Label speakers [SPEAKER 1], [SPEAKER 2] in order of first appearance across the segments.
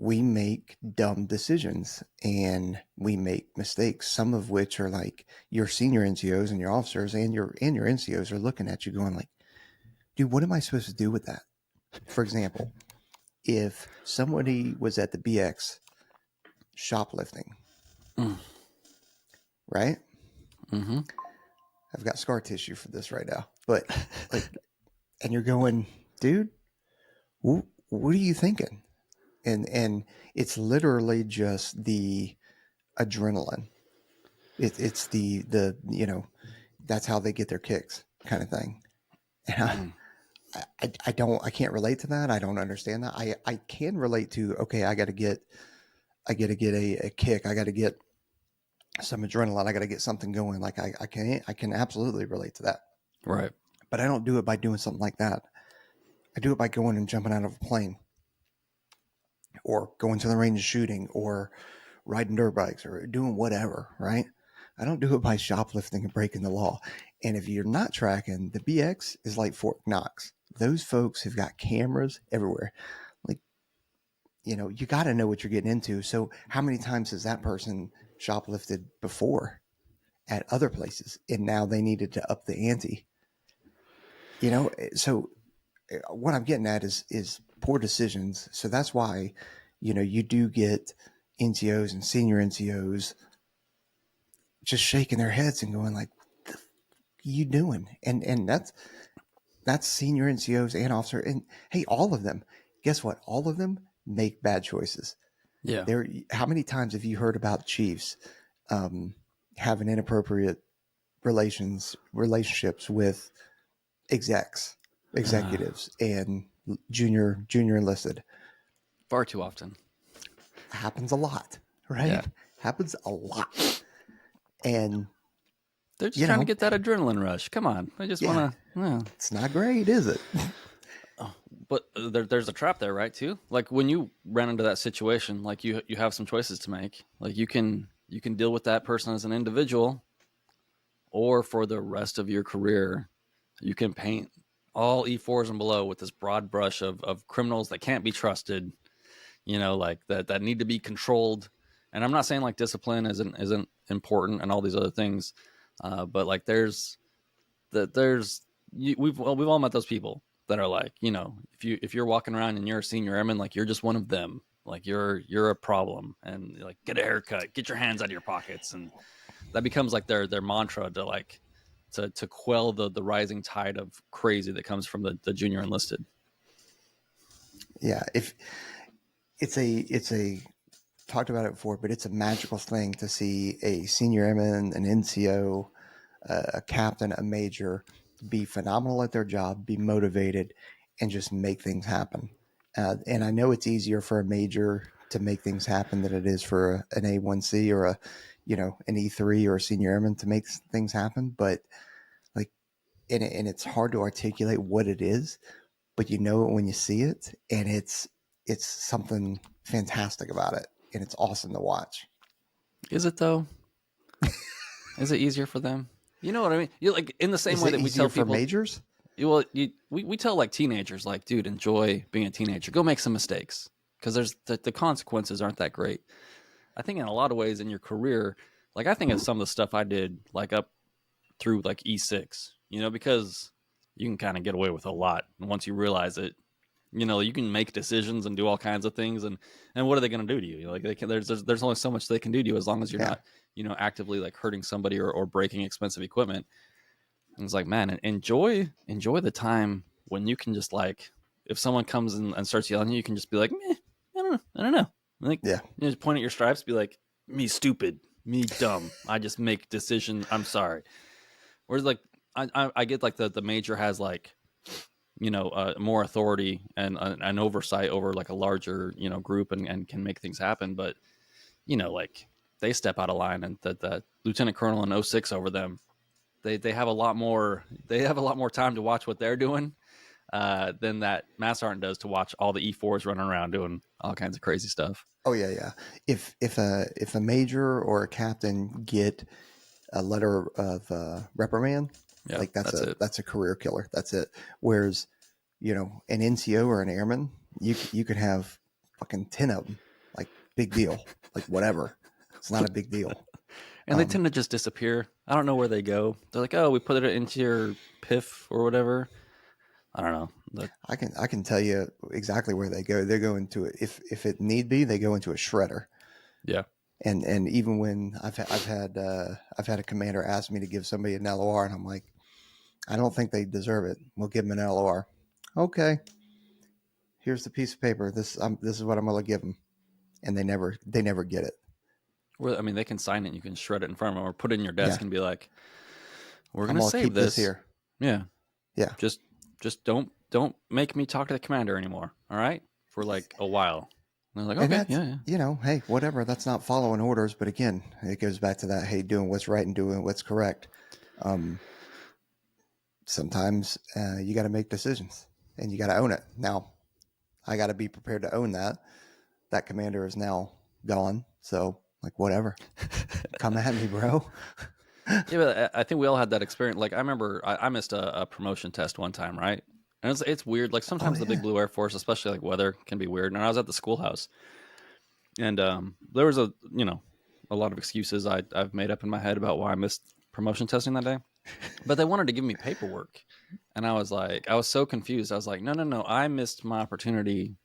[SPEAKER 1] we make dumb decisions and we make mistakes, some of which are like your senior NCOs and your officers and your NCOs are looking at you going like, dude, what am I supposed to do with that? For example, if somebody was at the BX shoplifting, right?
[SPEAKER 2] Mm-hmm.
[SPEAKER 1] I've got scar tissue for this right now, but like, and you're going, dude, what are you thinking? And it's literally just the adrenaline. It's the that's how they get their kicks kind of thing. And I can't relate to that. I don't understand that. I can relate to, okay, I got to get a kick. I got to get some adrenaline. I got to get something going. Like I can absolutely relate to that.
[SPEAKER 2] Right.
[SPEAKER 1] But I don't do it by doing something like that. I do it by going and jumping out of a plane, or going to the range of shooting, or riding dirt bikes, or doing whatever, right? I don't do it by shoplifting and breaking the law. And if you're not tracking, the BX is like Fort Knox. Those folks have got cameras everywhere. Like, you got to know what you're getting into. So how many times has that person shoplifted before at other places? And now they needed to up the ante. So what I'm getting at is poor decisions. So that's why, you do get NCOs and senior NCOs just shaking their heads and going like, "The f- you doing?" And that's senior NCOs and officer. And hey, all of them. Guess what? All of them make bad choices.
[SPEAKER 2] Yeah.
[SPEAKER 1] How many times have you heard about chiefs having inappropriate relationships with executives, and junior enlisted?
[SPEAKER 2] Far too often.
[SPEAKER 1] Happens a lot, right?
[SPEAKER 2] Yeah.
[SPEAKER 1] Happens a lot. And
[SPEAKER 2] They're just trying to get that adrenaline rush. Come on. They just want to.
[SPEAKER 1] It's not great, is it?
[SPEAKER 2] But there's a trap there, right? Too. Like when you run into that situation, like you have some choices to make. Like you can deal with that person as an individual, or for the rest of your career, you can paint all E4s and below with this broad brush of criminals that can't be trusted. Like that need to be controlled. And I'm not saying like discipline isn't important and all these other things, but like we've all met those people that are like, if you're walking around and you're a senior airman, like you're just one of them, like you're a problem, and like get a haircut, get your hands out of your pockets, and that becomes like their mantra to like to quell the rising tide of crazy that comes from the junior enlisted.
[SPEAKER 1] Yeah, if it's a talked about it before, but it's a magical thing to see a senior airman, an NCO, a captain, a major be phenomenal at their job, be motivated, and just make things happen. And I know it's easier for a major to make things happen than it is for an A1C or an E3 or a senior airman to make things happen. But like, and it's hard to articulate what it is, but you know it when you see it, and it's something fantastic about it, and it's awesome to watch.
[SPEAKER 2] Is it though? Is it easier for them? You know what I mean? You like in the same
[SPEAKER 1] Is
[SPEAKER 2] way
[SPEAKER 1] it
[SPEAKER 2] that we
[SPEAKER 1] easier
[SPEAKER 2] tell
[SPEAKER 1] for
[SPEAKER 2] people
[SPEAKER 1] majors?
[SPEAKER 2] we tell like teenagers, like, dude, enjoy being a teenager. Go make some mistakes, because there's the consequences aren't that great. I think in a lot of ways in your career, like I think of some of the stuff I did like up through like E6, because you can kind of get away with a lot once you realize it. You can make decisions and do all kinds of things, and what are they going to do to you? Like there's only so much they can do to you as long as you're not actively like hurting somebody or breaking expensive equipment. And it's like, man, enjoy the time when you can just like, if someone comes and starts yelling, you can just be like, meh, I don't know. Like, just point at your stripes, be like, me stupid, me dumb. I just make decisions. I'm sorry. Whereas like, I get like the major has like, more authority and an oversight over like a larger, group and can make things happen. But, like they step out of line, and the lieutenant colonel in 06 over them, they have a lot more time to watch what they're doing than that Mass Sergeant does to watch all the E4s running around doing all kinds of crazy stuff.
[SPEAKER 1] Oh yeah. If a major or a captain get a letter of reprimand, like that's a career killer. That's it. Whereas, an NCO or an airman, you could have fucking 10 of them, big deal. Like whatever. It's not a big deal.
[SPEAKER 2] And they tend to just disappear. I don't know where they go. They're like, oh, we put it into your PIF or whatever. I don't know.
[SPEAKER 1] I can tell you exactly where they go. They're going to if it need be, they go into a shredder.
[SPEAKER 2] Yeah.
[SPEAKER 1] And even when I've had a commander ask me to give somebody an LOR, and I'm like, I don't think they deserve it. We'll give them an LOR. Okay. Here's the piece of paper. This is what I'm going to give them, and they never get it.
[SPEAKER 2] Well, I mean, they can sign it. And you can shred it in front of them, or put it in your desk and be like, "We're going to save
[SPEAKER 1] keep this here."
[SPEAKER 2] Yeah.
[SPEAKER 1] Yeah.
[SPEAKER 2] Just don't make me talk to the commander anymore. All right, for like a while. And they're like, okay, yeah.
[SPEAKER 1] You know, hey, whatever. That's not following orders, but again, it goes back to that. Hey, doing what's right and doing what's correct. Sometimes you got to make decisions, and you got to own it. Now, I got to be prepared to own that. That commander is now gone, so like whatever. Come at me, bro.
[SPEAKER 2] Yeah, but I think we all had that experience. Like I remember I missed a promotion test one time, right? And it's weird. Like sometimes the Big Blue Air Force, especially like weather, can be weird. And I was at the schoolhouse, and there was a lot of excuses I've made up in my head about why I missed promotion testing that day. But they wanted to give me paperwork, and I was so confused. I was like, no, I missed my opportunity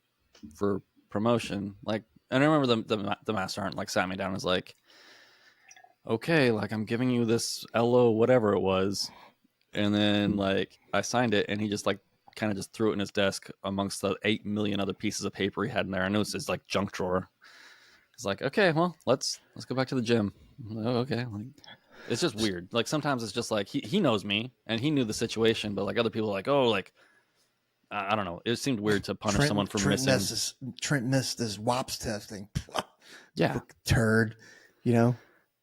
[SPEAKER 2] for promotion. Like, and I remember the master sergeant like sat me down and was like, okay, like I'm giving you this LO whatever it was, and then like I signed it, and he just like kind of just threw it in his desk amongst the 8 million other pieces of paper he had in there. I know it's his like junk drawer. It's like, okay, well let's go back to the gym. Like, oh, okay, like it's just weird. Like sometimes it's just like he knows me and he knew the situation, but like other people are like, oh, like I don't know. It seemed weird to punish someone for missing.
[SPEAKER 1] Trent missed his WAPS testing.
[SPEAKER 2] Yeah,
[SPEAKER 1] turd. You know.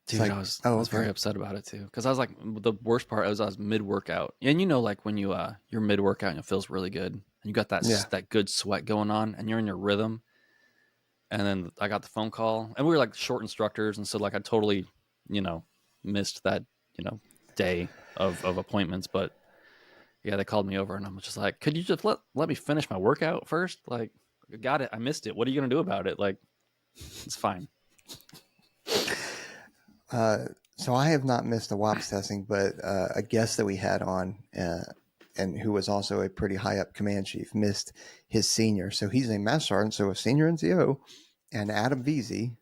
[SPEAKER 2] Dude, like, I was very upset about it too, because I was like, the worst part was I was mid workout, and like when you're mid workout and it feels really good, and you got that good sweat going on, and you're in your rhythm, and then I got the phone call, and we were like short instructors, and so like I totally missed that day of appointments, but yeah, they called me over, and I'm just like, could you just let me finish my workout first? Like, got it, I missed it. What are you gonna do about it? Like, it's fine.
[SPEAKER 1] So I have not missed a WAPS testing, but a guest that we had on, and who was also a pretty high up command chief, missed his senior. So he's a master sergeant, so a senior NCO, and Adam Veazey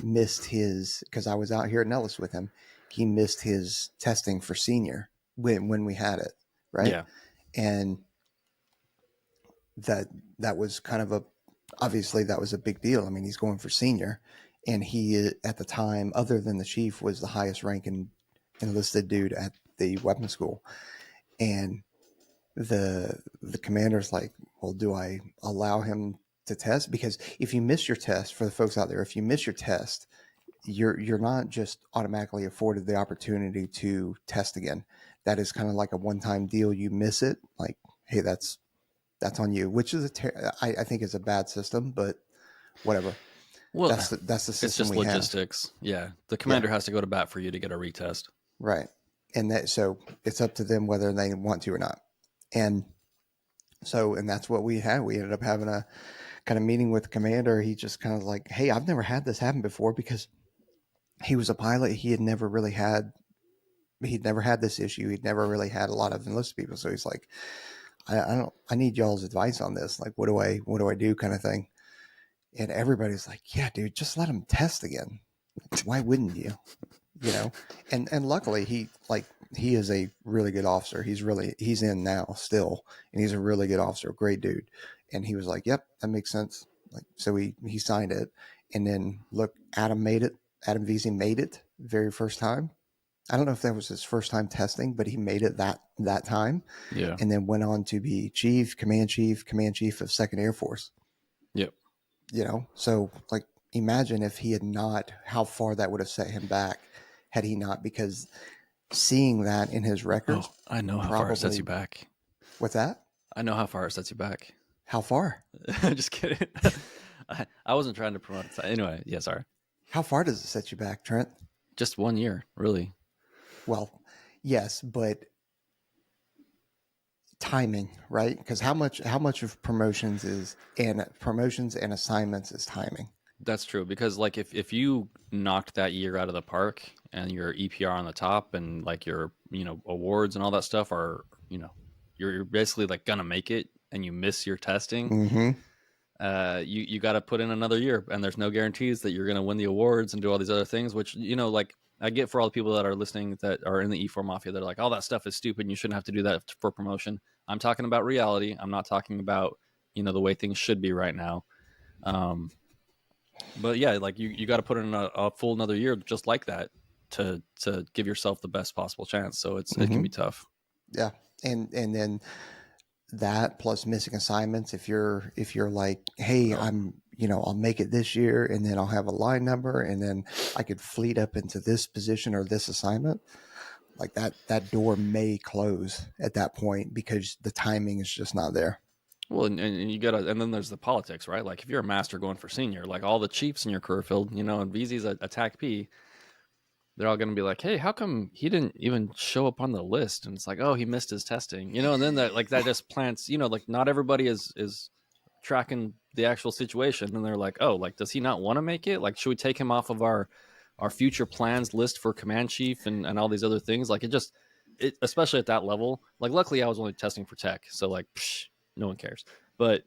[SPEAKER 1] missed his, because I was out here at Nellis with him. He missed his testing for senior when we had it, right?
[SPEAKER 2] Yeah,
[SPEAKER 1] and that was kind of obviously that was a big deal. I mean, he's going for senior. And he, at the time, other than the chief, was the highest ranking enlisted dude at the weapons school. And the commander's like, well, do I allow him to test? Because if you miss your test, for the folks out there, if you miss your test, you're not just automatically afforded the opportunity to test again. That is kind of like a one-time deal. You miss it, like, hey, that's on you, which is I think is a bad system, but whatever.
[SPEAKER 2] Well,
[SPEAKER 1] that's the system.
[SPEAKER 2] It's just logistics. Yeah, the commander has to go to bat for you to get a retest.
[SPEAKER 1] Right, and so it's up to them whether they want to or not. And that's what we had. We ended up having a kind of meeting with the commander. He just kind of like, hey, I've never had this happen before, because he was a pilot. He'd never had this issue. He'd never really had a lot of enlisted people. So he's like, I need y'all's advice on this. Like, what do I do, kind of thing. And everybody's like, yeah, dude, just let him test again. Why wouldn't you? And luckily he is a really good officer. He's in now still, and he's a really good officer, great dude. And he was like, yep, that makes sense. Like, so he signed it. And then look, Adam Veazey made it very first time. I don't know if that was his first time testing, but he made it that time.
[SPEAKER 2] Yeah.
[SPEAKER 1] And then went on to be command chief of 2nd Air Force.
[SPEAKER 2] Yep.
[SPEAKER 1] So like, imagine if he had not, how far that would have set him back had he not, because seeing that in his records.
[SPEAKER 2] Oh, I know how far it sets you back.
[SPEAKER 1] What's that?
[SPEAKER 2] I know how far it sets you back.
[SPEAKER 1] How far?
[SPEAKER 2] Just kidding. I wasn't trying to promote it. Anyway, yeah, sorry.
[SPEAKER 1] How far does it set you back, Trent?
[SPEAKER 2] Just 1 year, really.
[SPEAKER 1] Well, yes, but timing, right? Because how much of promotions and assignments is timing?
[SPEAKER 2] That's true because like if you knocked that year out of the park and your EPR on the top and like your awards and all that stuff are you're basically like gonna make it and you miss your testing,
[SPEAKER 1] Mm-hmm.
[SPEAKER 2] you got to put in another year, and there's no guarantees that you're going to win the awards and do all these other things. Which like I get for all the people that are listening that are in the E4 mafia, they're like, "Oh, that stuff is stupid. And you shouldn't have to do that for promotion." I'm talking about reality. I'm not talking about the way things should be right now. Um, but yeah, like you got to put in a full another year just like that to give yourself the best possible chance. So it can
[SPEAKER 1] Mm-hmm.
[SPEAKER 2] be tough.
[SPEAKER 1] Yeah. And then that plus missing assignments, if you're like, hey,
[SPEAKER 2] Oh,
[SPEAKER 1] I'll make it this year and then I'll have a line number and then I could fleet up into this position or this assignment, like that door may close at that point because the timing is just not there.
[SPEAKER 2] well, and you gotta, and then there's the politics, right? Like if you're a master going for senior, like all the chiefs in your career field, and VZ's a TAC P, they're all gonna be like, "Hey, how come he didn't even show up on the list?" And it's like, "Oh, he missed his testing," and then that just plants, like not everybody is tracking the actual situation, and they're like, "Oh, like does he not want to make it? Like should we take him off of our future plans list for command chief and all these other things?" Like especially at that level. Like luckily, I was only testing for tech, so like no one cares. But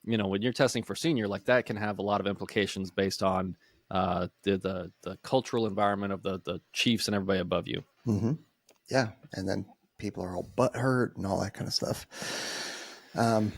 [SPEAKER 2] when you're testing for senior, like that can have a lot of implications based on the cultural environment of the chiefs and everybody above you.
[SPEAKER 1] Mm-hmm. Yeah. And then people are all butt hurt and all that kind of stuff. Um,